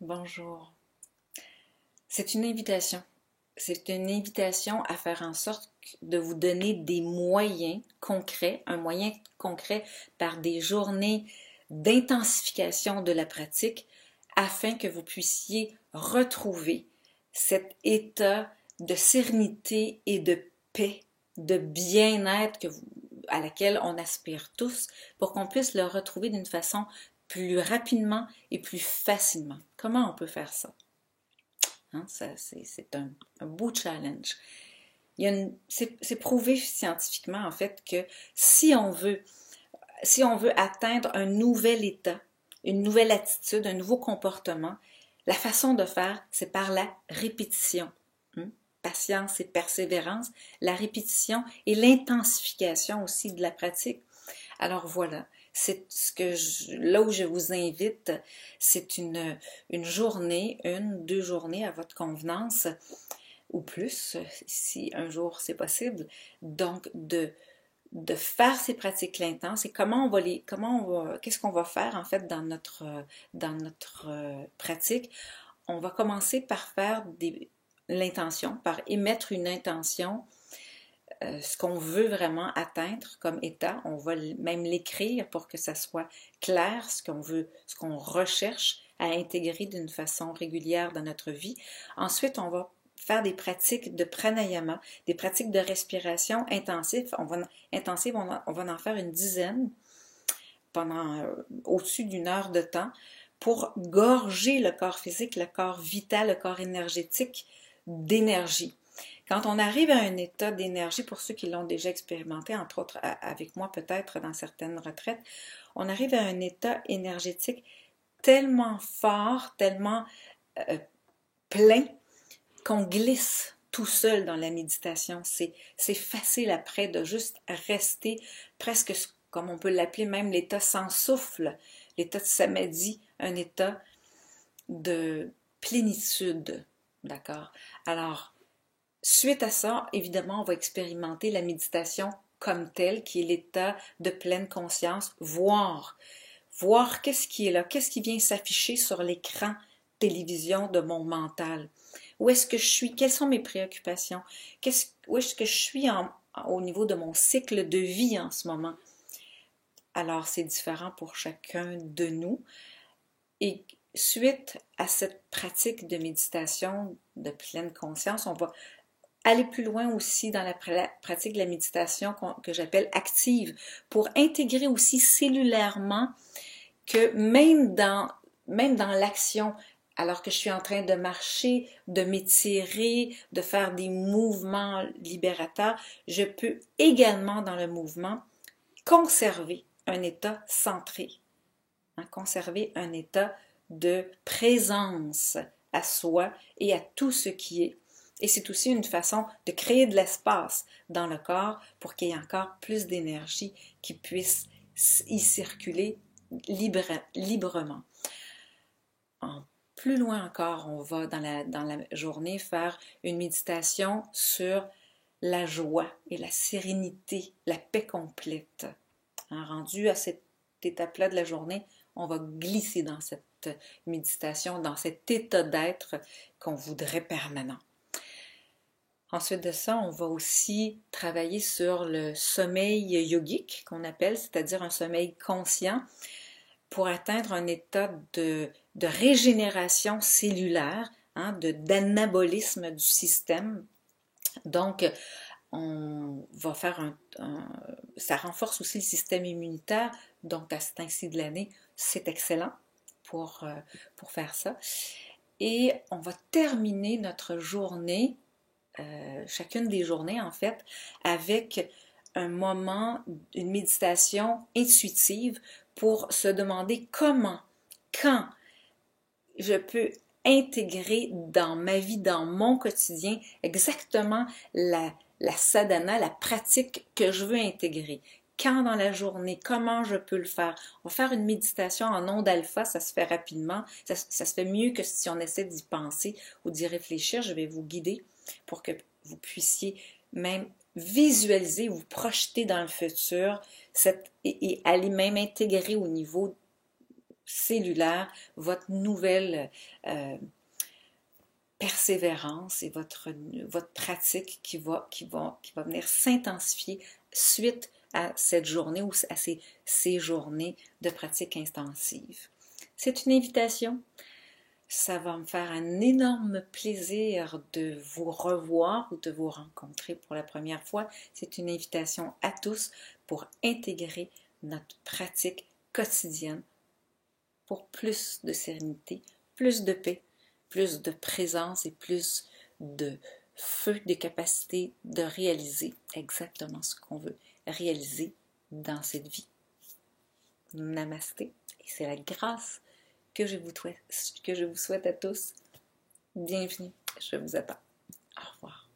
Bonjour. C'est une invitation. C'est une invitation à faire en sorte de vous donner des moyens concrets, un moyen concret par des journées d'intensification de la pratique afin que vous puissiez retrouver cet état de sérénité et de paix, de bien-être à laquelle on aspire tous pour qu'on puisse le retrouver d'une façon plus rapidement et plus facilement. Comment on peut faire ça? Hein, c'est un beau challenge. C'est prouvé scientifiquement, en fait, que si on veut atteindre un nouvel état, une nouvelle attitude, un nouveau comportement, la façon de faire, c'est par la répétition. Patience et persévérance, la répétition et l'intensification aussi de la pratique. Alors voilà, c'est là où je vous invite, c'est une journée, deux journées à votre convenance, ou plus, si un jour c'est possible. Donc, de faire ces pratiques intenses et qu'est-ce qu'on va faire en fait dans notre pratique. On va commencer par faire l'intention, par émettre une intention, ce qu'on veut vraiment atteindre comme état. On va même l'écrire pour que ça soit clair, ce qu'on veut, ce qu'on recherche à intégrer d'une façon régulière dans notre vie. Ensuite, on va faire des pratiques de pranayama, des pratiques de respiration intensives. On va en faire une dizaine pendant au-dessus d'une heure de temps pour gorger le corps physique, le corps vital, le corps énergétique d'énergie. Quand on arrive à un état d'énergie, pour ceux qui l'ont déjà expérimenté, entre autres avec moi peut-être dans certaines retraites, on arrive à un état énergétique tellement fort, tellement plein, qu'on glisse tout seul dans la méditation. C'est facile après de juste rester presque comme on peut l'appeler même l'état sans souffle, l'état de samadhi, un état de plénitude. D'accord? Alors, suite à ça, évidemment, on va expérimenter la méditation comme telle, qui est l'état de pleine conscience, voir qu'est-ce qui est là, qu'est-ce qui vient s'afficher sur l'écran télévision de mon mental. Où est-ce que je suis? Quelles sont mes préoccupations? Où est-ce que je suis au niveau de mon cycle de vie en ce moment? Alors, c'est différent pour chacun de nous. Et suite à cette pratique de méditation de pleine conscience, on va aller plus loin aussi dans la pratique de la méditation que j'appelle active, pour intégrer aussi cellulairement que même dans l'action, alors que je suis en train de marcher, de m'étirer, de faire des mouvements libérateurs, je peux également dans le mouvement conserver un état centré, conserver un état de présence à soi et à tout ce qui est. Et c'est aussi une façon de créer de l'espace dans le corps pour qu'il y ait encore plus d'énergie qui puisse y circuler librement. Plus loin encore, on va dans la journée faire une méditation sur la joie et la sérénité, la paix complète. Rendu à cette étape-là de la journée, on va glisser dans cette méditation, dans cet état d'être qu'on voudrait permanent. Ensuite de ça, on va aussi travailler sur le sommeil yogique qu'on appelle, c'est-à-dire un sommeil conscient pour atteindre un état de régénération cellulaire, d'anabolisme du système. Donc, on va faire ça renforce aussi le système immunitaire, donc à ce temps-ci de l'année, c'est excellent pour faire ça. Et on va terminer notre journée, chacune des journées en fait, avec un moment, une méditation intuitive pour se demander comment, quand je peux intégrer dans ma vie, dans mon quotidien, exactement la sadhana, la pratique que je veux intégrer. Quand dans la journée, comment je peux le faire. On va faire une méditation en onde alpha, ça se fait rapidement, ça se fait mieux que si on essaie d'y penser ou d'y réfléchir. Je vais vous guider pour que vous puissiez même visualiser, vous projeter dans le futur et aller même intégrer au niveau cellulaire, votre nouvelle persévérance et votre pratique qui va venir s'intensifier suite à cette journée ou à ces journées de pratique intensive. C'est une invitation. Ça va me faire un énorme plaisir de vous revoir ou de vous rencontrer pour la première fois. C'est une invitation à tous pour intégrer notre pratique quotidienne pour plus de sérénité, plus de paix, plus de présence et plus de feu, de capacité de réaliser exactement ce qu'on veut réaliser dans cette vie. Namasté. Et c'est la grâce que je vous souhaite à tous. Bienvenue, je vous attends. Au revoir.